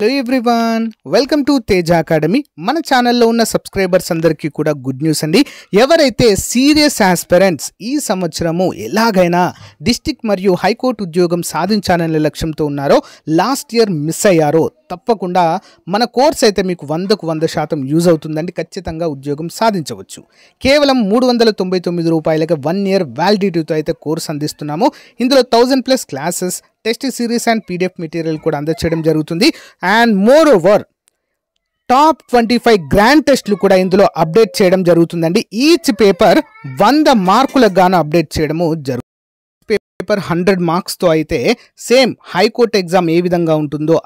Hello everyone, welcome to Teja academy. మన ఛానల్లో ఉన్న సబ్స్క్రైబర్స్ అందరికీ కూడా గుడ్ న్యూస్ అండి. ఎవరైతే సీరియస్ ఆస్పిరెంట్స్ ఈ సంవత్సరము ఎలాగైనా డిస్ట్రిక్ట్ మరియు హైకోర్టు ఉద్యోగం సాధించాలనే లక్ష్యంతో ఉన్నారో, లాస్ట్ ఇయర్ మిస్ అయ్యారో, తప్పకుండా మన కోర్స్ అయితే మీకు 100% యూజ్ అవుతుందండి. ఖచ్చితంగా ఉద్యోగం సాధించవచ్చు. కేవలం 399 రూపాయలకి 1 ఇయర్ వ్యాలిడిటీతో అయితే కోర్స్ అందిస్తున్నాము. ఇందులో 1000+ classes, test series and PDF material కూడా అందచేయడం జరుగుతుంది. And more over top 25 grand టెస్ట్లు కూడా ఇందులో అప్డేట్ చేయడం జరుగుతుందండి. ఈచ్ పేపర్ 100 మార్కులకు గాను అప్డేట్ చేయడము జరుగుతుంది. పేపర్ 100 మార్క్స్తో అయితే సేమ్ హైకోర్టు ఎగ్జామ్ ఏ విధంగా ఉంటుందో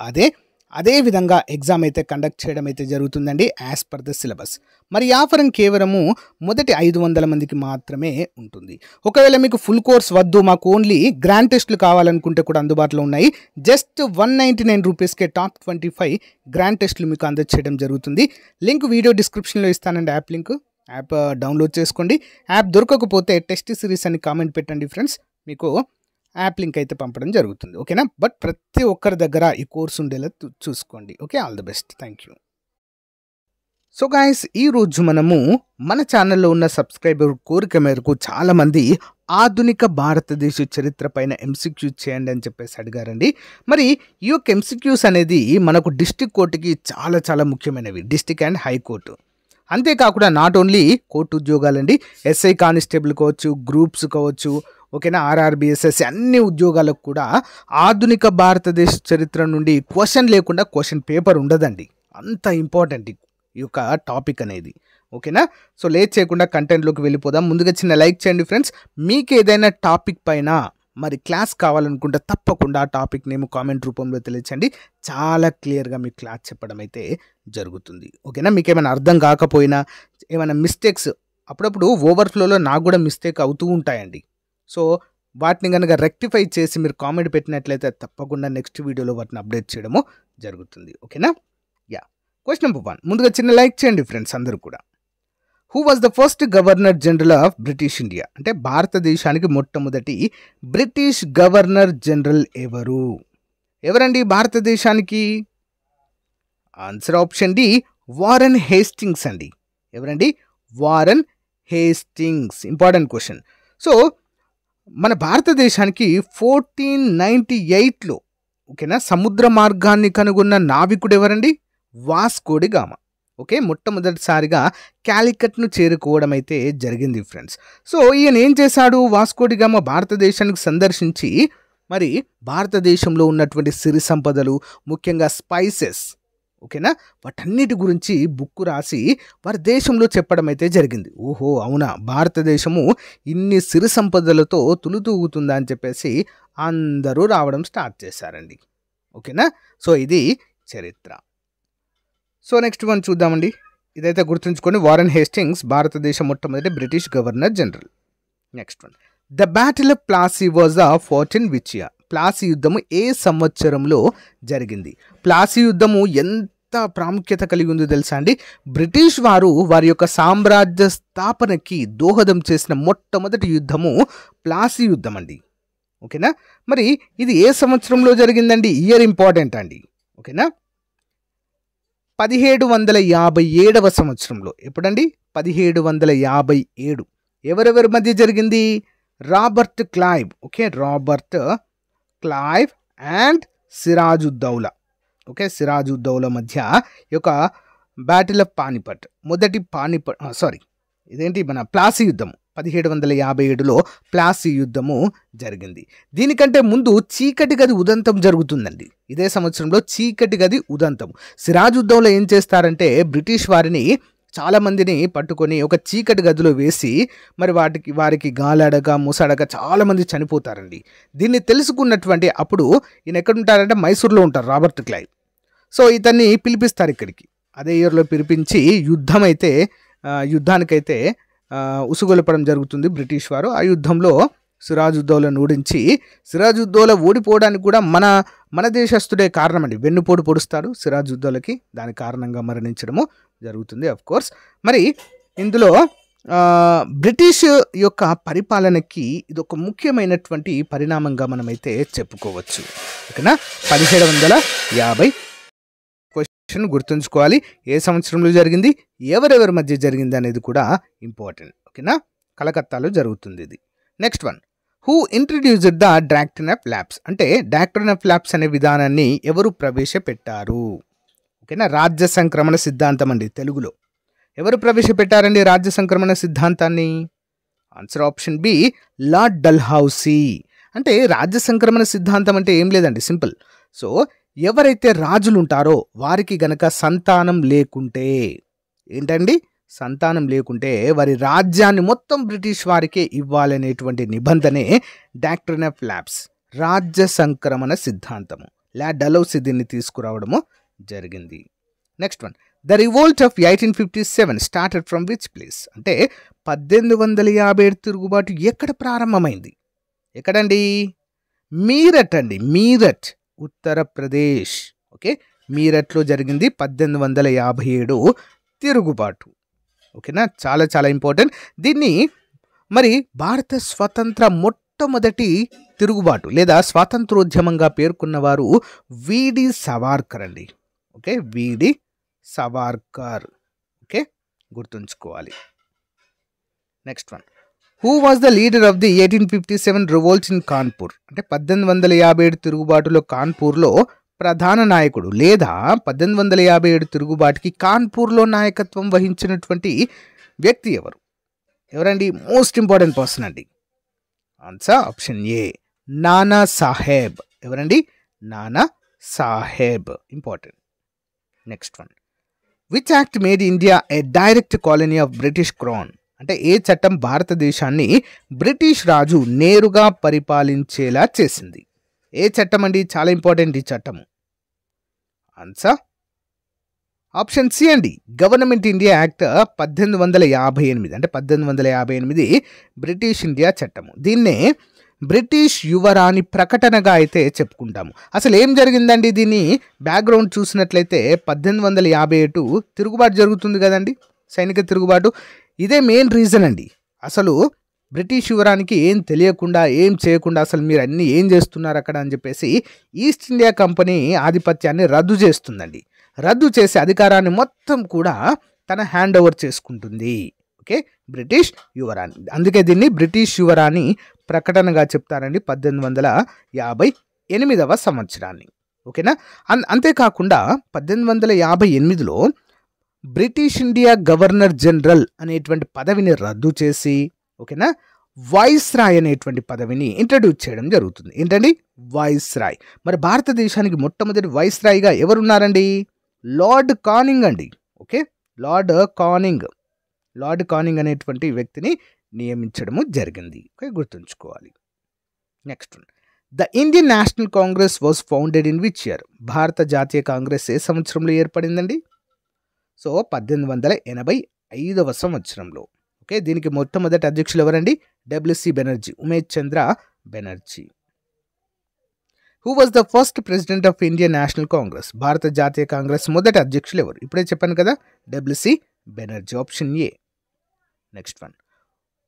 అదే విధంగా ఎగ్జామ్ అయితే కండక్ట్ చేయడం అయితే జరుగుతుందండి యాజ్ పర్ ద సిలబస్. మరి ఆఫరం కేవలము మొదటి 500 మందికి మాత్రమే ఉంటుంది. ఒకవేళ మీకు ఫుల్ కోర్స్ వద్దు, మాకు ఓన్లీ గ్రాండ్ టెస్ట్లు కావాలనుకుంటే కూడా అందుబాటులో ఉన్నాయి. జస్ట్ 199 రూపీస్కే టాప్ 25 గ్రాండ్ టెస్ట్లు మీకు అందచేయడం జరుగుతుంది. లింక్ వీడియో డిస్క్రిప్షన్లో ఇస్తానండి. యాప్ డౌన్లోడ్ చేసుకోండి. యాప్ దొరకకపోతే టెస్ట్ సిరీస్ అని కామెంట్ పెట్టండి ఫ్రెండ్స్, మీకు యాప్ లింక్ అయితే పంపడం జరుగుతుంది. ఓకేనా? బట్ ప్రతి ఒక్కరి దగ్గర ఈ కోర్స్ ఉండేలా చూసుకోండి. Okay, all the best, thank you. So guys, ఈరోజు మనము మన ఛానల్లో ఉన్న సబ్స్క్రైబర్ కోరిక మేరకు చాలామంది ఆధునిక భారతదేశ చరిత్ర పైన ఎంసీక్యూస్ చేయండి అని చెప్పేసి అడిగారండి. మరి ఈ యొక్క ఎంసీక్యూస్ అనేది మనకు డిస్ట్రిక్ట్ కోర్టుకి చాలా ముఖ్యమైనవి, డిస్ట్రిక్ట్ అండ్ హైకోర్టు. అంతేకాకుండా నాట్ ఓన్లీ కోర్టు ఉద్యోగాలండి, ఎస్ఐ కానిస్టేబుల్ కావచ్చు, గ్రూప్స్ కావచ్చు, ఓకేనా, ఆర్ఆర్బిఎస్ఎస్ అన్ని ఉద్యోగాలకు కూడా ఆధునిక భారతదేశ చరిత్ర నుండి క్వశ్చన్ లేకుండా క్వశ్చన్ పేపర్ ఉండదండి. అంత ఇంపార్టెంట్ ఈ యొక్క టాపిక్ అనేది. ఓకేనా? సో లేట్ చేయకుండా కంటెంట్లోకి వెళ్ళిపోదాం. ముందుగా చిన్న లైక్ చేయండి ఫ్రెండ్స్. మీకు ఏదైనా టాపిక్ పైన మరి క్లాస్ కావాలనుకుంటే తప్పకుండా ఆ టాపిక్ నేమ్ కామెంట్ రూపంలో తెలియచండి. చాలా క్లియర్గా మీకు క్లాస్ చెప్పడం అయితే జరుగుతుంది. ఓకేనా? మీకు ఏమైనా అర్థం కాకపోయినా, ఏమైనా మిస్టేక్స్ అప్పుడప్పుడు ఓవర్ఫ్లోలో నాకు కూడా మిస్టేక్ అవుతూ ఉంటాయండి. సో వాటిని కనుక రెక్టిఫై చేసి మీరు కామెంట్ పెట్టినట్లయితే తప్పకుండా నెక్స్ట్ వీడియోలో వాటిని అప్డేట్ చేయడము జరుగుతుంది. ఓకేనా? Yeah, question number 1. ముందుగా చిన్న లైక్ చేయండి ఫ్రెండ్స్ అందరూ కూడా. Who was the first governor general of British India? అంటే భారతదేశానికి మొట్టమొదటి బ్రిటిష్ గవర్నర్ జనరల్ ఎవరండి భారతదేశానికి? Answer option D, Warren Hastings అండి. ఎవరండి? Warren Hastings. Important question. So మన భారతదేశానికి 1498లో ఓకేనా సముద్ర మార్గాన్ని కనుగొన్న నావికుడు ఎవరండి? Vasco D gamma. ఓకే, మొట్టమొదటిసారిగా క్యాలికట్ను చేరుకోవడం అయితే జరిగింది ఫ్రెండ్స్. సో ఈయన ఏం చేశాడు? వాస్కో డి గామా భారతదేశానికి సందర్శించి మరి భారతదేశంలో ఉన్నటువంటి సిరి సంపదలు, ముఖ్యంగా స్పైసెస్, ఓకేనా, వాటన్నిటి గురించి బుక్ రాసి వారి దేశంలో చెప్పడం అయితే జరిగింది. ఓహో అవునా, భారతదేశము ఇన్ని సిరి సంపదలతో తులుతూగుతుందా అని చెప్పేసి అందరూ రావడం స్టార్ట్ చేశారండి. ఓకేనా? సో ఇది చరిత్ర. సో నెక్స్ట్ వన్ చూద్దామండి. ఇదైతే గుర్తుంచుకొని, వారన్ హేస్టింగ్స్ భారతదేశం మొట్టమొదటి British governor general. Next one, the battle of Plassey was fought in which year? Plassey యుద్ధము ఏ సంవత్సరంలో జరిగింది? ప్లాసీ యుద్ధము ఎంత ప్రాముఖ్యత కలిగి ఉందో తెలుసా అండి? బ్రిటిష్ వారు వారి యొక్క సామ్రాజ్య స్థాపనకి దోహదం చేసిన మొట్టమొదటి యుద్ధము ప్లాసీ యుద్ధం అండి. ఓకేనా? మరి ఇది ఏ సంవత్సరంలో జరిగిందండి? ఇయర్ ఇంపార్టెంట్ అండి. ఓకేనా? 1757వ సంవత్సరంలో. ఎప్పుడండి? 1757. ఎవరెవరి మధ్య జరిగింది? Robert Clive, okay, Robert Clive and Siraj-ud-Daulah. Okay, Siraj-ud-Daulah మధ్య ఈ యొక్క బ్యాటిల్ ఆఫ్ పానిపట్, మన ప్లాసీ యుద్ధం 1757లో ప్లాసీ యుద్ధము జరిగింది. దీనికంటే ముందు చీకటి గది ఉదంతం జరుగుతుందండి. ఇదే సంవత్సరంలో చీకటి గది ఉదంతం. సిరాజుద్దౌలా ఏం చేస్తారంటే బ్రిటిష్ వారిని చాలామందిని పట్టుకొని ఒక చీకటి గదిలో వేసి మరి వారికి గాలాడక ముసాడక చాలామంది చనిపోతారండి. దీన్ని తెలుసుకున్నటువంటి అప్పుడు ఈయన ఎక్కడుంటారంటే మైసూర్లో ఉంటారు రాబర్ట్ క్లైవ్. సో ఇతన్ని పిలిపిస్తారు ఇక్కడికి. అదే ఇయర్లో పిలిపించి యుద్ధానికైతే ఉసుగొలపడం జరుగుతుంది బ్రిటిష్ వారు. ఆ యుద్ధంలో సిరాజుద్దౌలాను ఓడించి, సిరాజుద్దౌలా ఓడిపోవడానికి కూడా మన దేశస్తుడే కారణం అండి. వెన్నుపోటు పొడుస్తాడు సిరాజుద్దౌలాకి, దాని కారణంగా మరణించడము జరుగుతుంది. ఆఫ్ కోర్స్ మరి ఇందులో బ్రిటిష్ యొక్క పరిపాలనకి ఇది ఒక ముఖ్యమైనటువంటి పరిణామంగా మనమైతే చెప్పుకోవచ్చు. ఓకేనా? 1750 గుర్తుంచుకోవాలి. ఏ సంవత్సరంలో జరిగింది, ఎవరెవరి మధ్య జరిగింది అనేది కూడా ఇంపార్టెంట్. ఓకేనా, కలకత్తాలో జరుగుతుంది ఇది. Next one, who introduced the doctrine of labs, అంటే డాక్ట్రిన్ ఆఫ్ ల్యాబ్స్ అనే విధానాన్ని ఎవరు ప్రవేశపెట్టారు? ఓకేనా, రాజ్య సంక్రమణ సిద్ధాంతం అండి తెలుగులో. ఎవరు ప్రవేశపెట్టారండి రాజ్య సంక్రమణ సిద్ధాంతాన్ని? Answer option B, Lord Dalhousie. అంటే రాజ్య సంక్రమణ సిద్ధాంతం అంటే ఏం లేదండి, సింపుల్. సో ఎవరైతే రాజులు ఉంటారో వారికి గనక సంతానం లేకుంటే, ఏంటండి సంతానం లేకుంటే వారి రాజ్యాన్ని మొత్తం బ్రిటిష్ వారికే ఇవ్వాలనేటువంటి నిబంధనే డాక్ట్రిన్ ఆఫ్ ల్యాబ్స్, రాజ్య సంక్రమణ సిద్ధాంతము. లార్డ్ డల్హౌసీ దీన్ని తీసుకురావడము జరిగింది. Next one, the revolt of 1857 started from which place, అంటే 1857 తిరుగుబాటు ఎక్కడ ప్రారంభమైంది? ఎక్కడండి? మీరట్ అండి, మీరట్, ఉత్తరప్రదేశ్. ఓకే, మీరట్లో జరిగింది 1857 తిరుగుబాటు. ఓకేనా, చాలా చాలా ఇంపార్టెంట్. దీన్ని మరి భారత స్వతంత్ర మొట్టమొదటి తిరుగుబాటు లేదా స్వాతంత్రోద్యమంగా పేర్కొన్నవారు విడి సవార్కర్ అండి. ఓకే, విడి సవార్కర్. ఓకే, గుర్తుంచుకోవాలి. Next one, who was the leader of the 1857 revolt in Kanpur, అంటే 1857 తిరుగుబాటులో కాన్పూర్లో ప్రధాన నాయకుడు లేదా 1857 తిరుగుబాటుకి కాన్పూర్లో నాయకత్వం వహించినటువంటి వ్యక్తి ఎవరు? ఎవరండి? మోస్ట్ ఇంపార్టెంట్ పర్సన్ అండి. ఆన్సర్ ఆప్షన్ ఏ, నానా సాహెబ్. ఎవరండి? Nana Saheb, important. Next one, which act made India A direct colony of British crown, అంటే ఏ చట్టం భారతదేశాన్ని బ్రిటిష్ రాజు నేరుగా పరిపాలించేలా చేసింది? ఏ చట్టం అండి? చాలా ఇంపార్టెంట్ ఈ చట్టము. ఆన్సర్ ఆప్షన్ సి అండి, గవర్నమెంట్ ఇండియా యాక్ట్ 1858, అంటే 1858 బ్రిటిష్ ఇండియా చట్టము. దీన్నే బ్రిటిష్ యువరాణి ప్రకటనగా అయితే చెప్పుకుంటాము. అసలు ఏం జరిగిందండి? దీన్ని బ్యాక్గ్రౌండ్ చూసినట్లయితే 1858 తిరుగుబాటు జరుగుతుంది కదండి, సైనిక తిరుగుబాటు. ఇదే మెయిన్ రీజన్ అండి. అసలు బ్రిటిష్ యువరానికి ఏం తెలియకుండా, ఏం చేయకుండా అసలు మీరు అన్నీ ఏం చేస్తున్నారు అక్కడ అని చెప్పేసి ఈస్ట్ ఇండియా కంపెనీ ఆధిపత్యాన్ని రద్దు చేస్తుందండి. రద్దు చేసే అధికారాన్ని మొత్తం కూడా తన హ్యాండ్ ఓవర్ చేసుకుంటుంది. ఓకే, బ్రిటిష్ యువరాణి. అందుకే దీన్ని బ్రిటిష్ యువరాణి ప్రకటనగా చెప్తారండి 1858వ సంవత్సరాన్ని. ఓకేనా, అంతేకాకుండా 1858లో బ్రిటిష్ ఇండియా గవర్నర్ జనరల్ అనేటువంటి పదవిని రద్దు చేసి, ఓకేనా, వైస్ రాయ్ అనేటువంటి పదవిని ఇంట్రడ్యూస్ చేయడం జరుగుతుంది. ఏంటండి? వైస్ రాయ్. మరి భారతదేశానికి మొట్టమొదటి వైస్ రాయ్గా ఎవరున్నారండి? లార్డ్ కానింగ్ అండి. ఓకే, లార్డ్ కానింగ్ అనేటువంటి వ్యక్తిని నియమించడము జరిగింది. ఓకే, గుర్తుంచుకోవాలి. Next one, the Indian National Congress was founded in which year, భారత జాతీయ కాంగ్రెస్ ఏ సంవత్సరంలో ఏర్పడిందండి? సో 1885వ సంవత్సరంలో. ఓకే, దీనికి మొట్టమొదటి అధ్యక్షులు ఎవరండి? WC Banerjee, Umesh Chandra Banerjee. Who was the first president of Indian National Congress, భారత జాతీయ కాంగ్రెస్ మొదటి అధ్యక్షులు ఎవరు? ఇప్పుడే చెప్పాను కదా, WC Banerjee, option A. Next one,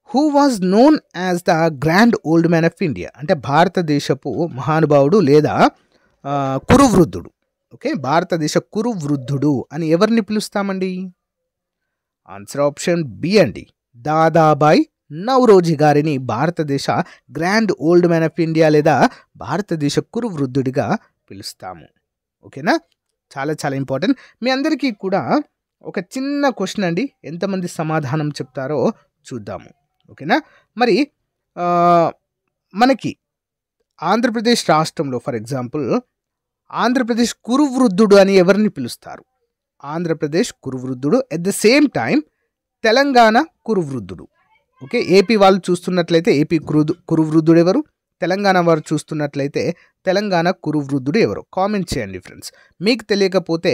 who was known as the grand old man of India, అంటే భారతదేశపు మహానుభావుడు లేదా కురువృద్ధుడు. ఓకే, భారతదేశ కురువృద్ధుడు అని ఎవరిని పిలుస్తామండి? ఆన్సర్ ఆప్షన్ బి అండి, దాదాబాయ్ నౌరోజీ గారిని భారతదేశ grand old man of India లేదా భారతదేశ కురువృద్ధుడిగా పిలుస్తాము. ఓకేనా, చాలా చాలా ఇంపార్టెంట్. మీ అందరికీ కూడా ఒక చిన్న క్వశ్చన్ అండి, ఎంతమంది సమాధానం చెప్తారో చూద్దాము. ఓకేనా, మరి మనకి ఆంధ్రప్రదేశ్ రాష్ట్రంలో ఫర్ ఎగ్జాంపుల్ ఆంధ్రప్రదేశ్ కురువృద్ధుడు అని ఎవరిని పిలుస్తారు? ఆంధ్రప్రదేశ్ కురువృద్ధుడు. At the same time Telangana కురువృద్ధుడు. ఓకే, ఏపీ వాళ్ళు చూస్తున్నట్లయితే ఏపీ కురువృద్ధుడు ఎవరు, తెలంగాణ వారు చూస్తున్నట్లయితే తెలంగాణ కురువృద్ధుడు ఎవరు? కామెంట్ చేయండి ఫ్రెండ్స్. మీకు తెలియకపోతే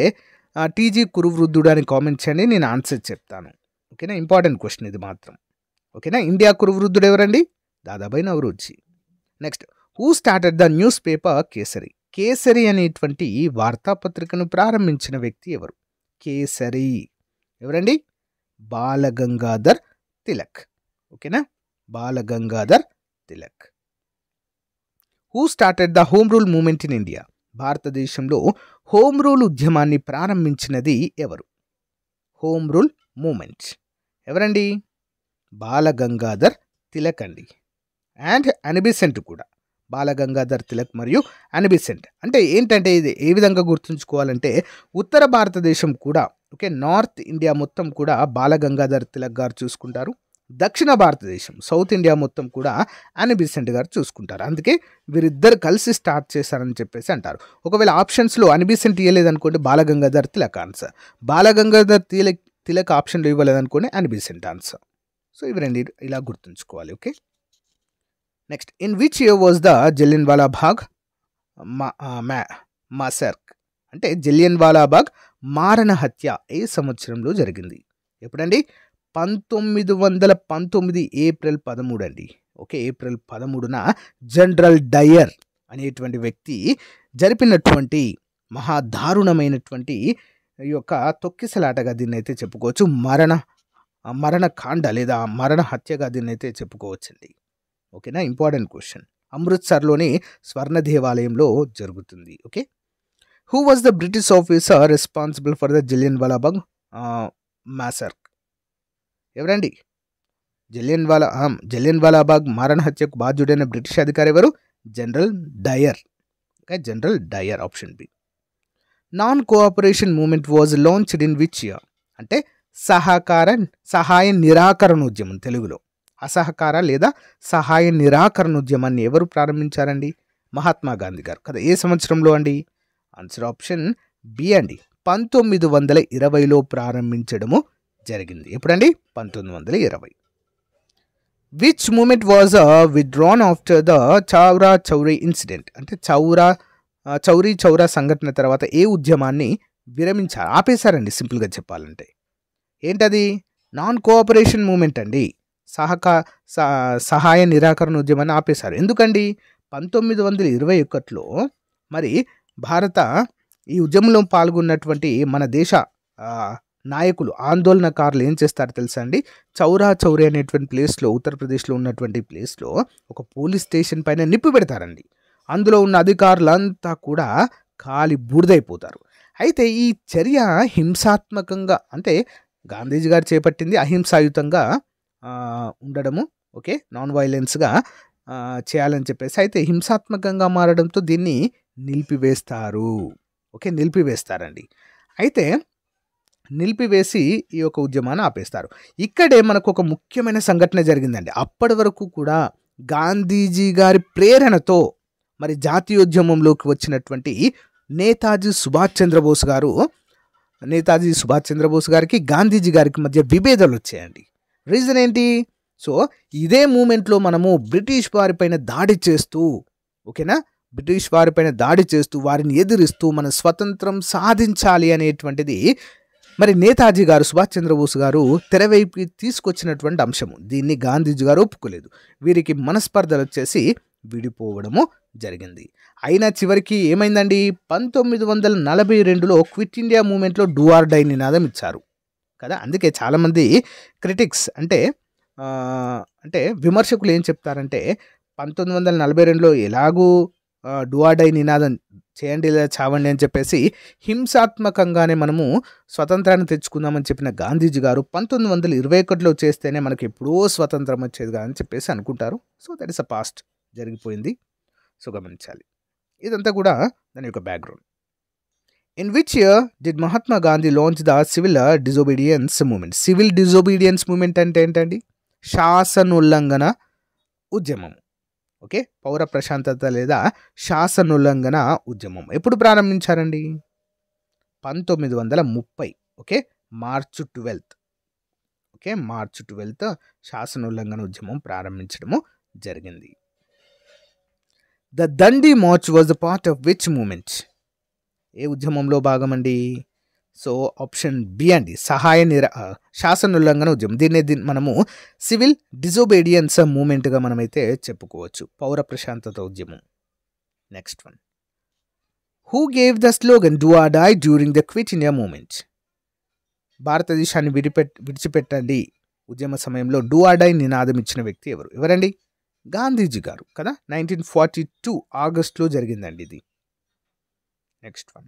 టీజీ కురువృద్ధుడు అని కామెంట్ చేయండి, నేను ఆన్సర్ చెప్తాను. ఓకేనా, ఇంపార్టెంట్ క్వశ్చన్ ఇది మాత్రం. ఓకేనా, ఇండియా కురువృద్ధుడు ఎవరండి? Dadabhai Naoroji. Next, who started the news paper kesari, kesari అనేటువంటి వార్తాపత్రికను ప్రారంభించిన వ్యక్తి ఎవరు? కేసరి ఎవరండి? బాలగంగాధర్ తిలక్. ఓకేనా, Balgangadhar Tilak. Who started the home rule movement in India, భారతదేశంలో హోమ్ రూల్ ఉద్యమాన్ని ప్రారంభించినది ఎవరు? హోమ్ రూల్ మూమెంట్ ఎవరండి? బాలగంగాధర్ తిలక్ అండి. అండ్ అనిబిసెంట్ కూడా. బాలగంగాధర్ తిలక్ మరియు అనిబిసెంట్. అంటే ఏంటంటే ఇది ఏ విధంగా గుర్తుంచుకోవాలంటే ఉత్తర భారతదేశం కూడా నార్త్ ఇండియా మొత్తం కూడా బాలగంగాధర్ తిలక్ గారు చూసుకుంటారు. దక్షిణ భారతదేశం సౌత్ ఇండియా మొత్తం కూడా అనిబిసెంట్ గారు చూసుకుంటారు. అందుకే వీరిద్దరు కలిసి స్టార్ట్ చేశారని చెప్పేసి అంటారు. ఒకవేళ ఆప్షన్స్లో అనిబిసెంట్ ఇవ్వలేదనుకోండి బాలగంగాధర్ తిలక్ ఆన్సర్, బాలగంగాధర్ తిలక్ ఆప్షన్లో ఇవ్వలేదనుకోండి అనిబిసెంట్ ఆన్సర్. సో ఇవి రెండు ఇలా గుర్తుంచుకోవాలి. Okay, next, in which year was the Jallianwala Bagh massacre? అంటే జలియన్వాలా బాగ్ మారణ హత్య ఏ సంవత్సరంలో జరిగింది? ఎప్పుడండి? 1919 ఏప్రిల్ 13 అండి. ఓకే, ఏప్రిల్ 13న జనరల్ డయర్ అనేటువంటి వ్యక్తి జరిపినటువంటి మహాదారుణమైనటువంటి ఈ యొక్క తొక్కిసలాటగా దీన్ని అయితే చెప్పుకోవచ్చు. మరణకాండ లేదా మరణ హత్యగా దీన్ని అయితే చెప్పుకోవచ్చండి. ఓకేనా, ఇంపార్టెంట్ క్వశ్చన్. అమృత్సర్లోని స్వర్ణ దేవాలయంలో జరుగుతుంది. Okay, who was the British officer responsible for the Jallianwala Bagh massacre? ఎవరండి? జలియన్వాలా బాగ్ మారణ హత్యకు బాధ్యుడైన బ్రిటిష్ అధికారి ఎవరు? General Dyer. Okay, General Dyer option B. Non cooperation movement was launched in which year? అంటే సహాయ నిరాకరణ ఉద్యమం, తెలుగులో అసహకార లేదా సహాయ నిరాకరణ ఉద్యమాన్ని ఎవరు ప్రారంభించారండి? మహాత్మా గాంధీ గారు కదా. ఏ సంవత్సరంలో అండి? ఆన్సర్ ఆప్షన్ బి అండి, 1920లో ప్రారంభించడము జరిగింది. ఎప్పుడండి? 1920. Which movement was withdrawn after the Chaura Chauri incident? అంటే చౌరీ చౌరా సంఘటన తర్వాత ఏ ఉద్యమాన్ని విరమించారు, ఆపేశారండి సింపుల్గా చెప్పాలంటే? ఏంటది? నాన్ కోఆపరేషన్ మూమెంట్ అండి. సహాయ నిరాకరణ ఉద్యమాన్ని ఆపేశారు. ఎందుకండి? 1921లో మరి భారత ఈ ఉద్యమంలో పాల్గొన్నటువంటి మన దేశ నాయకులు, ఆందోళనకారులు ఏం చేస్తారు తెలుసా అండి? చౌరా చౌరీ అనేటువంటి ప్లేస్లో, ఉత్తరప్రదేశ్లో ఉన్నటువంటి ప్లేస్లో ఒక పోలీస్ స్టేషన్ పైన నిప్పు పెడతారండి. అందులో ఉన్న అధికారులంతా కూడా కాలి బూడిదైపోతారు. అయితే ఈ చర్య హింసాత్మకంగా, అంటే గాంధీజీ గారు చేపట్టింది అహింసాయుతంగా ఉండడము, ఓకే, నాన్ వైలెన్స్గా చేయాలని చెప్పేసి, అయితే హింసాత్మకంగా మారడంతో దీన్ని నిలిపివేస్తారు. ఓకే, నిలిపివేస్తారండి. అయితే నిలిపివేసి ఈ యొక్క ఉద్యమాన్ని ఆపేస్తారు. ఇక్కడే మనకు ఒక ముఖ్యమైన సంఘటన జరిగిందండి. అప్పటి వరకు కూడా గాంధీజీ గారి ప్రేరణతో మరి జాతీయోద్యమంలోకి వచ్చినటువంటి నేతాజీ సుభాష్ చంద్రబోస్ గారికి గాంధీజీ గారికి మధ్య విభేదాలు వచ్చాయండి. రీజన్ ఏంటి? సో ఇదే మూమెంట్లో మనము బ్రిటిష్ వారిపైన దాడి చేస్తూ, ఓకేనా, బ్రిటిష్ వారిపైన దాడి చేస్తూ వారిని ఎదిరిస్తూ మన స్వతంత్రం సాధించాలి అనేటువంటిది మరి నేతాజీ గారు, సుభాష్ చంద్రబోస్ గారు తెరవైపుకి తీసుకొచ్చినటువంటి అంశము. దీన్ని గాంధీజీ గారు ఒప్పుకోలేదు. వీరికి మనస్పర్ధలు వచ్చేసి విడిపోవడము జరిగింది. అయినా చివరికి ఏమైందండి? 1942లో క్విట్ ఇండియా మూమెంట్లో డూ ఆర్ డై నినాదం ఇచ్చారు కదా. అందుకే చాలామంది క్రిటిక్స్ అంటే విమర్శకులు ఏం చెప్తారంటే 1942లో ఎలాగూ డూ ఆర్ డై నినాదం చేయండి లేదా చావండి అని చెప్పేసి హింసాత్మకంగానే మనము స్వతంత్రాన్ని తెచ్చుకుందామని చెప్పిన గాంధీజీ గారు 1921లో చేస్తేనే మనకి ఎప్పుడో స్వతంత్రం వచ్చేదిగా అని చెప్పేసి అనుకుంటారు. So that is a past, జరిగిపోయింది. సో గమనించాలి. ఇదంతా కూడా దాని యొక్క background. In which year did Mahatma Gandhi launch the civil disobedience movement? Civil disobedience movement అంటే ఏంటండి? శాసనోల్లంఘన ఉద్యమం. ఓకే, పౌర ప్రశాంతత లేదా శాసనోల్లంఘన ఉద్యమం ఎప్పుడు ప్రారంభించారండి? 1930. Okay, March 12. ఓకే, మార్చ్ 12 శాసనోల్లంఘన ఉద్యమం ప్రారంభించడము జరిగింది. The Dandi March was the part of which movement? ఏ ఉద్యమంలో భాగమండి? సో ఆప్షన్ బి అండి, శాసనోల్లంఘన ఉద్యమం. దీన్ని మనము సివిల్ డిజోబీడియన్స్ మూమెంట్గా మనమైతే చెప్పుకోవచ్చు, పౌర ప్రశాంతత ఉద్యమం. Next one, who gave the slogan do or die during the quit India movement? భారతదేశాన్ని విడిచిపెట్టండి ఉద్యమ సమయంలో డూ ఆర్ డై నినాదం ఇచ్చిన వ్యక్తి ఎవరండి? గాంధీజీ గారు కదా. 1942 ఆగస్టులో జరిగిందండి ఇది. Next one.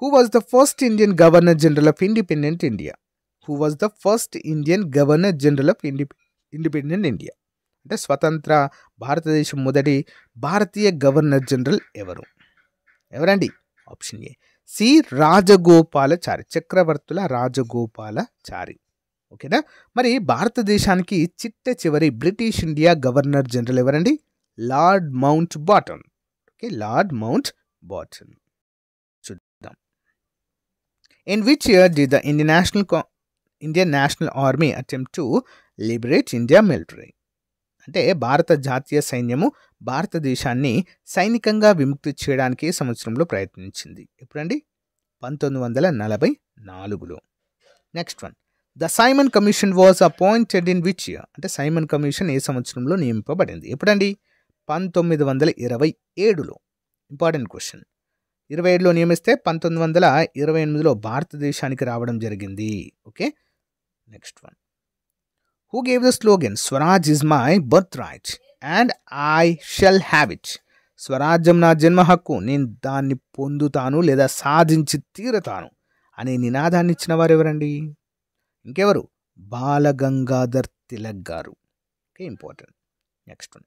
Who was the first Indian governor general of independent India? Who was the first Indian governor general of independent India? అంటే స్వతంత్ర భారతదేశం మొదటి భారతీయ గవర్నర్ జనరల్ ఎవరండి? Option A C Rajagopalachari, Chakravarti Rajagopalachari. ఓకేనా. మరి భారతదేశానికి చిట్ట చివరి బ్రిటిష్ ఇండియా గవర్నర్ జనరల్ ఎవరండి? Lord Mountbatten. Okay, Lord Mountbatten. చూద్దాం. In which year did the Indian National Army attempt to liberate India military? అంటే భారత జాతీయ సైన్యము భారతదేశాన్ని సైనికంగా విముక్తి చేయడానికి సంవత్సరంలో ప్రయత్నించింది. ఎప్పుడండి? 1944లో. Next one. The Simon Commission was appointed in which year? అంటే సైమన్ కమిషన్ ఏ సంవత్సరంలో నియమింపబడింది? ఎప్పుడండి? 1927లో. Important question. 27లో నియమిస్తే 1928లో భారతదేశానికి రావడం జరిగింది. Okay. Next one. Who gave the slogan Swaraj is my birth right and I shall have it? స్వరాజ్యం నా జన్మ హక్కు, నేను దాన్ని పొందుతాను లేదా సాధించి తీరతాను అనే నినాదాన్ని ఇచ్చిన వారు ఎవరండి? ఇంకెవరు? బాలగంగాధర్ తిలక్ గారు. Okay, important. Next one.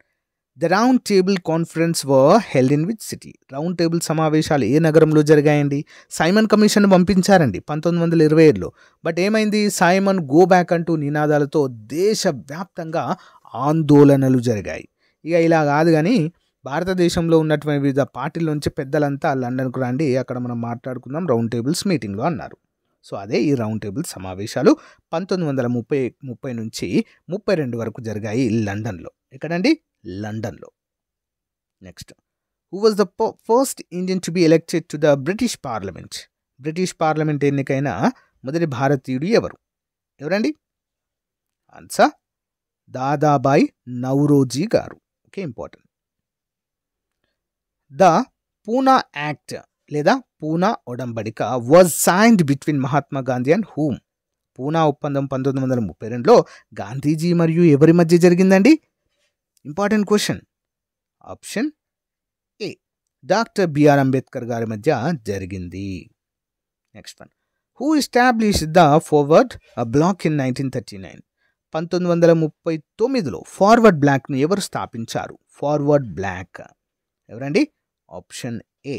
The round table conference were held in which city? Round table సమావేశాలు ఏ నగరంలో జరిగాయండి? సైమన్ కమిషన్ పంపించారండి 1927లో. బట్ ఏమైంది? సైమన్ గో బ్యాక్ అంటూ నినాదాలతో దేశవ్యాప్తంగా ఆందోళనలు జరిగాయి. ఇక ఇలా కాదు కానీ భారతదేశంలో ఉన్నటువంటి వివిధ పార్టీల నుంచి పెద్దలంతా లండన్కు రండి, అక్కడ మనం మాట్లాడుకుందాం రౌండ్ టేబుల్స్ మీటింగ్లో అన్నారు. సో అదే ఈ రౌండ్ టేబుల్ సమావేశాలు 1930 నుంచి 32 వరకు జరిగాయి లండన్లో. ఎక్కడండి? లండన్లో. Next. Who was the first Indian to be elected to the British parliament? British parliament ఎన్నికైన మొదటి భారతీయుడు ఎవరండి? ఆన్సర్ దాదాబాయి నౌరోజీ గారు. Okay, important. The Poona act లేదా పూనా ఒడంబడిక was signed between Mahatma Gandhi and whom? Poona ఒప్పందం 1932లో గాంధీజీ మరియు ఎవరి మధ్య జరిగిందండి? Important question. Option A doctor BR Ambedkar గారి మధ్య జరిగింది. Next one. Who establish the forward bloc in 1939? 1939లో forward బ్లాక్ను ఎవరు స్థాపించారు? ఫార్వర్డ్ బ్లాక్ ఎవరండి? Option A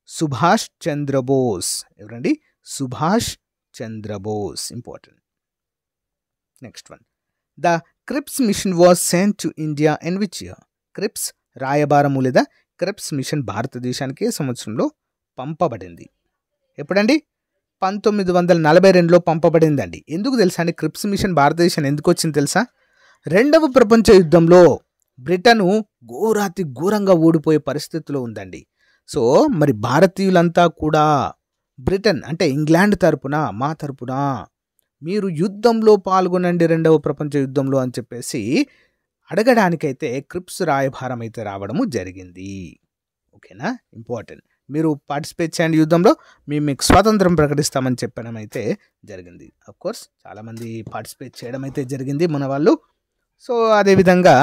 Subhash Chandra Bose. ఎవరండి? Subhash Chandra Bose. Important. Next one. The Cripps mission was sent to India in which year? Cripps రాయబారము లేదా క్రిప్స్ మిషన్ భారతదేశానికి సంవత్సరంలో పంపబడింది? ఎప్పుడండి? 1942లో పంపబడిందండి. ఎందుకు తెలుసా అండి క్రిప్స్ మిషన్ భారతదేశం ఎందుకు వచ్చింది తెలుసా? రెండవ ప్రపంచ యుద్ధంలో బ్రిటన్ ఘోరాతి ఘోరంగా ఓడిపోయే పరిస్థితిలో ఉందండి. సో మరి భారతీయులంతా కూడా బ్రిటన్ అంటే ఇంగ్లాండ్ తరపున మా తరపున మీరు యుద్ధంలో పాల్గొనండి రెండవ ప్రపంచ యుద్ధంలో అని చెప్పేసి అడగడానికైతే క్రిప్స్ రాయబారం అయితే రావడము జరిగింది. ఓకేనా, ఇంపార్టెంట్. మీరు పార్టిసిపేట్ చేయండి యుద్ధంలో, మేము మీకు స్వాతంత్రం ప్రకటిస్తామని చెప్పడం అయితే జరిగింది. అఫ్కోర్స్ చాలామంది పార్టిసిపేట్ చేయడం అయితే జరిగింది మన వాళ్ళు. సో అదేవిధంగా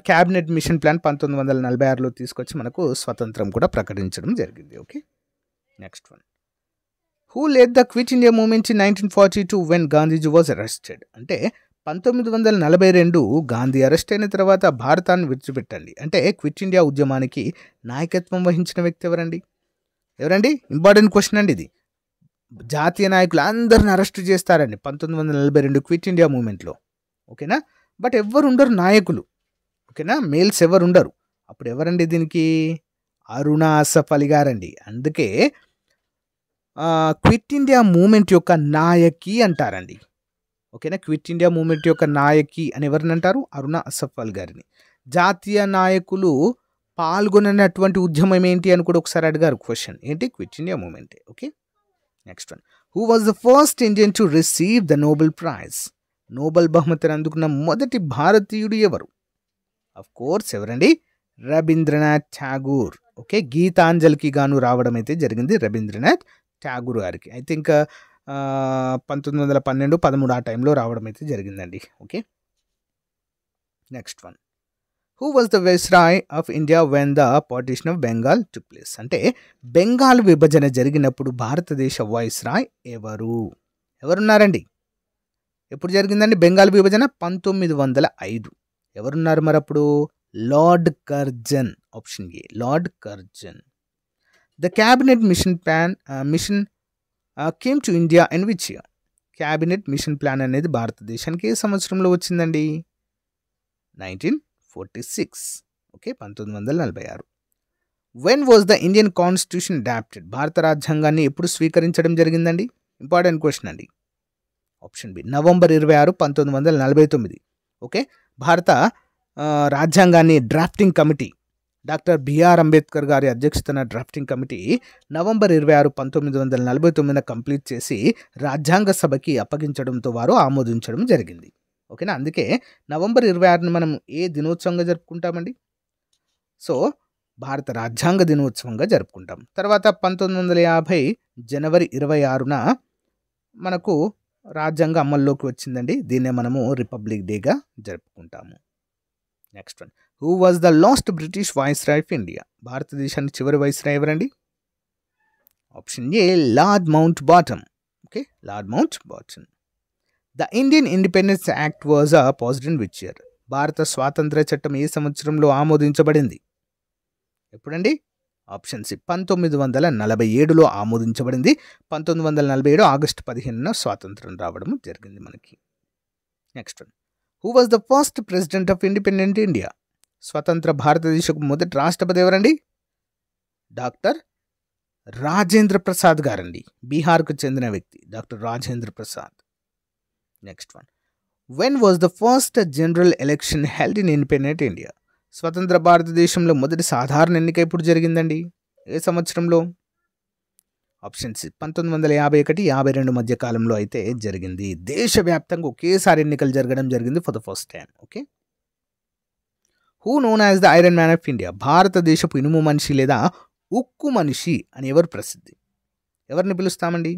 క్యాబినెట్ మిషన్ ప్లాన్ 1946లో తీసుకొచ్చి మనకు స్వతంత్రం కూడా ప్రకటించడం జరిగింది. Okay, next one. Who lead the quit India movement in 1942 when Gandhiji was arrested? అంటే 1942 గాంధీ అరెస్ట్ అయిన తర్వాత భారతాన్ని విడిచిపెట్టండి అంటే క్విట్ ఇండియా ఉద్యమానికి నాయకత్వం వహించిన వ్యక్తి ఎవరండి? ఇంపార్టెంట్ క్వశ్చన్ అండి ఇది. జాతీయ నాయకులు అందరిని అరెస్ట్ చేస్తారండి 1942 క్విట్ ఇండియా మూవ్మెంట్లో. ఓకేనా, బట్ ఎవరు ఉండరు నాయకులు. ఓకేనా, మేల్స్ ఎవరు ఉండరు. అప్పుడు ఎవరండి దీనికి? అరుణా అసఫ్ అలీ గారండి. అందుకే క్విట్ ఇండియా మూవ్మెంట్ యొక్క నాయకి అంటారండి. ఓకేనా, క్విట్ ఇండియా మూవ్మెంట్ యొక్క నాయకి అని ఎవరిని అంటారు? అరుణా అసఫ్ అలీ గారిని. జాతీయ నాయకులు పాల్గొనటువంటి ఉద్యమం ఏంటి అని కూడా ఒకసారి అడిగారు క్వశ్చన్. ఏంటి? క్విట్ ఇండియా మూవ్మెంటే. Okay, next one. Who was the first Indian to receive the Nobel prize? Nobel బహుమతిని అందుకున్న మొదటి భారతీయుడు ఎవరు? అఫ్ కోర్స్ ఎవరండి? రవీంద్రనాథ్ ఠాగూర్. ఓకే, గీతాంజలికి గాను రావడం అయితే జరిగింది రవీంద్రనాథ్ ఠాగూర్ గారికి. ఐ థింక్ 1912-13 ఆ టైంలో రావడం అయితే జరిగిందండి. Okay, next one. Who was the viceroy of India when the partition of Bengal took place? అంటే బెంగాల్ విభజన జరిగినప్పుడు భారతదేశ వైస్రాయ్ ఎవరున్నారండి? ఎప్పుడు జరిగిందండి బెంగాల్ విభజన? 1905. ఎవరున్నారు మరి అప్పుడు? Lord Curzon. Option A Lord Curzon. The cabinet mission plan came to India in which year? Cabinet mission plan అనేది భారతదేశానికి ఏ సంవత్సరంలో వచ్చిందండి? 1946. Okay, 1946. When was the Indian constitution adopted? భారత రాజ్యాంగాన్ని ఎప్పుడు స్వీకరించడం జరిగిందండి? ఇంపార్టెంట్ క్వశ్చన్ అండి. Option B November 26, 1949. ఓకే, భారత రాజ్యాంగాన్ని drafting committee, doctor BR Ambedkar గారి అధ్యక్షతన డ్రాఫ్టింగ్ కమిటీ నవంబర్ 26, 1949 కంప్లీట్ చేసి రాజ్యాంగ సభకి అప్పగించడంతో వారు ఆమోదించడం జరిగింది. ఓకేనా, అందుకే నవంబర్ 26ని మనం ఏ దినోత్సవంగా జరుపుకుంటామండి? సో భారత రాజ్యాంగ దినోత్సవంగా జరుపుకుంటాం. తర్వాత 1950 జనవరి 26న మనకు రాజ్యాంగం అమల్లోకి వచ్చిందండి. దీన్నే మనము రిపబ్లిక్ డేగా జరుపుకుంటాము. Next one, who was the last British viceroy of India? భారతదేశానికి చివరి వైస్రాయ్ ఎవరండి? Option A Lord Mountbatten. Okay, Lord Mountbatten. The Indian independence act was passed in which year? భారత స్వాతంత్ర చట్టం ఏ సంవత్సరంలో ఆమోదించబడింది? ఎప్పుడండి? ఆప్షన్ సి 1947లో ఆమోదించబడింది. 1947 ఆగస్టు 15న స్వాతంత్రం రావడం జరిగింది మనకి. Next one, who was the first president of independent India? స్వతంత్ర భారతదేశపు మొదటి రాష్ట్రపతి ఎవరండి? డాక్టర్ రాజేంద్ర ప్రసాద్ గారండి. బీహార్కు చెందిన వ్యక్తి doctor Rajendra Prasad. Next one, when was the first general election held in independent India? స్వతంత్ర భారతదేశంలో మొదటి సాధారణ ఎన్నిక ఎప్పుడు జరిగిందండి? ఏ సంవత్సరంలో? ఆప్షన్ సి 1951, 52 మధ్య కాలంలో అయితే జరిగింది. దేశవ్యాప్తంగా ఒకేసారి ఎన్నికలు జరగడం జరిగింది for the first time. Okay, who known as the iron man of India? భారతదేశపు ఇనుము మనిషి లేదా ఉక్కు మనిషి అని ఎవరు ప్రసిద్ధి? ఎవరిని పిలుస్తామండి?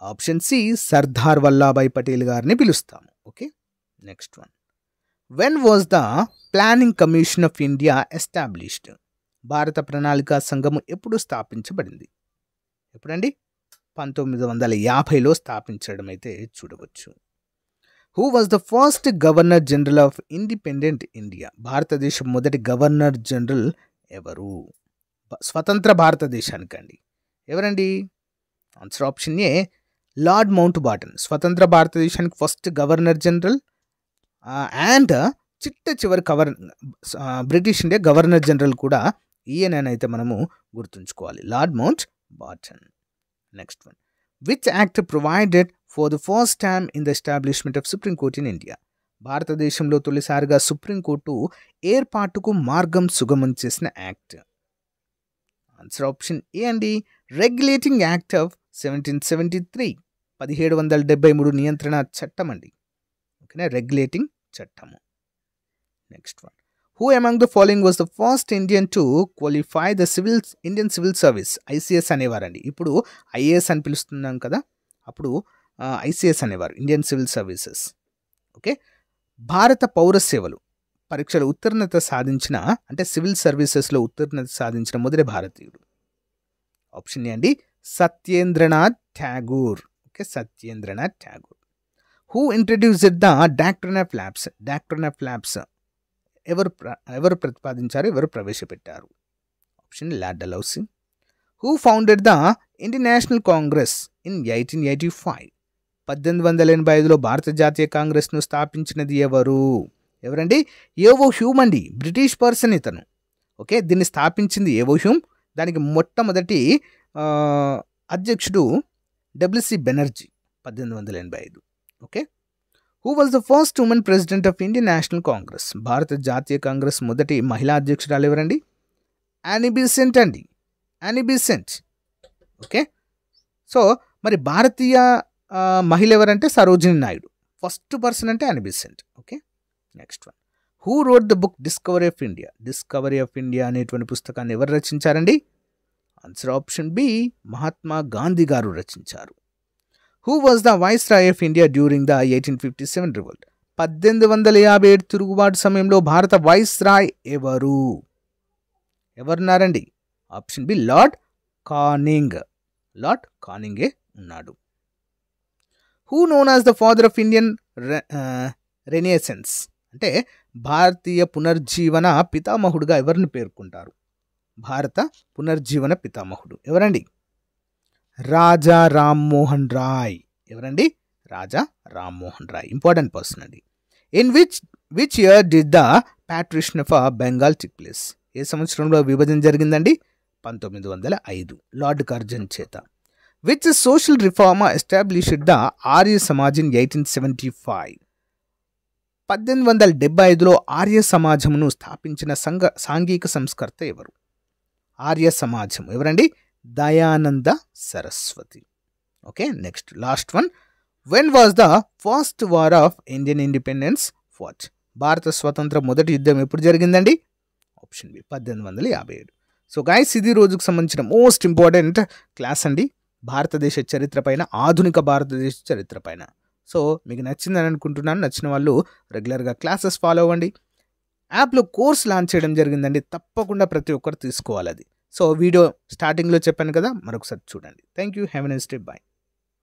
ఆప్షన్ సి సర్దార్ వల్లభాయ్ పటేల్ గారిని పిలుస్తాము. Okay, next one, when was the planning commission of India established? భారత ప్రణాళికా సంఘం ఎప్పుడు స్థాపించబడింది? ఎప్పుడండి? 1950లో స్థాపించడం అయితే చూడవచ్చు. Who was the first governor general of independent India? భారతదేశం మొదటి గవర్నర్ జనరల్ ఎవరు? స్వతంత్ర భారతదేశానికండి. ఎవరండి? Answer option A Lord Mountbatten. స్వతంత్ర భారతదేశానికి ఫస్ట్ గవర్నర్ జనరల్ అండ్ చివరి బ్రిటిష్ ఇండియా గవర్నర్ జనరల్ కూడా ఈయనైతే మనము గుర్తుంచుకోవాలి, Lord Mountbatten. Next one, which act provided for the first time in the establishment of supreme court in India? భారతదేశంలో తొలిసారిగా supreme court ఏర్పాటుకు మార్గం సుగమం చేసిన యాక్ట్? ఆన్సర్ ఆప్షన్ ఏ అండి రెగ్యులేటింగ్ యాక్ట్ ఆఫ్ 1773. 1773 నియంత్రణ చట్టం అండి. ఓకేనా, రెగ్యులేటింగ్ చట్టము. Next one, who among the following was the first Indian to qualify the Indian civil service? ICS అనేవారండి. ఇప్పుడు ఐఏఎస్ అని పిలుస్తున్నాం కదా, అప్పుడు ఐసీఎస్ అనేవారు, ఇండియన్ సివిల్ సర్వీసెస్. ఓకే, భారత పౌర సేవలు పరీక్షలు ఉత్తీర్ణత సాధించిన, అంటే సివిల్ సర్వీసెస్లో ఉత్తీర్ణత సాధించిన మొదటి భారతీయుడు? ఆప్షన్ ఏ అండి Satyendranath Tagore. Okay, Satyendranath Tagore. Who introduced the doctrine of lapse? Doctrine of lapse ఎవరు ప్రతిపాదించారు, ఎవరు ప్రవేశపెట్టారు? Option Lord Dalhousie. Who founded the Indian National Congress in 1885? 1885లో భారత జాతీయ కాంగ్రెస్ను స్థాపించినది ఎవరండి? ఏవో హ్యూమ్ అండి, బ్రిటిష్ పర్సన్ ఇతను. ఓకే, దీన్ని స్థాపించింది ఏవో హ్యూమ్. దానికి మొట్టమొదటి అధ్యక్షుడు WC Banerjee 1885. Okay, who was the first women president of Indian National Congress? భారత జాతీయ కాంగ్రెస్ మొదటి మహిళా అధ్యక్షురాలు ఎవరండి? యానీ బీసెంట్ అండి, యానీ బీసెంట్. ఓకే, సో మరి భారతీయ మహిళ ఎవరంటే సరోజిని నాయుడు. ఫస్ట్ పర్సన్ అంటే Annie Besant. Okay, next one, who wrote the book discovery of India? Discovery of India అనేటువంటి పుస్తకాన్ని ఎవరు రచించారండి? Answer option B Mahatma Gandhi గారు రచించారు. Who was the viceroy of India during the 1857 revolt? 1857 తిరుగుబాటు సమయంలో భారత వైస్రాయ్ ఎవరున్నారండి? Option B Lord Canning. Lord కానింగే ఉన్నాడు. Who known as the father of Indian renaissance అంటే భారతీయ పునర్జీవన పితామహుడుగా ఎవరిని పేర్కొంటారు? భారత పునర్జీవన పితామహుడు ఎవరండి? రాజా రామ్మోహన్ రాయ్. ఎవరండి? రాజా రామ్మోహన్ రాయ్. ఇంపార్టెంట్ పర్సన్ అండి. In which year did the partition of Bengal take place? ఏ సంవత్సరంలో విభజన జరిగిందండి? 1905 లార్డ్ కర్జన్ చేత. Which social reform established the Arya Samaj in 1875? 1875లో ఆర్య సమాజమును స్థాపించిన సాంఘిక సంస్కర్త ఎవరు? ఆర్య సమాజం ఎవరండి? Dayananda Saraswati. Okay, next last one. When was the first war of Indian independence fought? భారత స్వతంత్ర మొదటి యుద్ధం ఎప్పుడు జరిగిందండి? Option B 1857. సో గైస్, ఇది రోజుకు సంబంధించిన మోస్ట్ ఇంపార్టెంట్ క్లాస్ అండి, భారతదేశ చరిత్ర పైన, ఆధునిక భారతదేశ చరిత్ర పైన. సో మీకు నచ్చిందని అనుకుంటున్నాను. నచ్చిన వాళ్ళు రెగ్యులర్గా క్లాసెస్ ఫాలో అవ్వండి. యాప్లో కోర్స్ లాంచ్ చేయడం జరిగిందండి, తప్పకుండా ప్రతి ఒక్కరు తీసుకోవాలి అది. సో వీడియో స్టార్టింగ్లో చెప్పాను కదా, మరొకసారి చూడండి. Thank you. Have a nice day. By.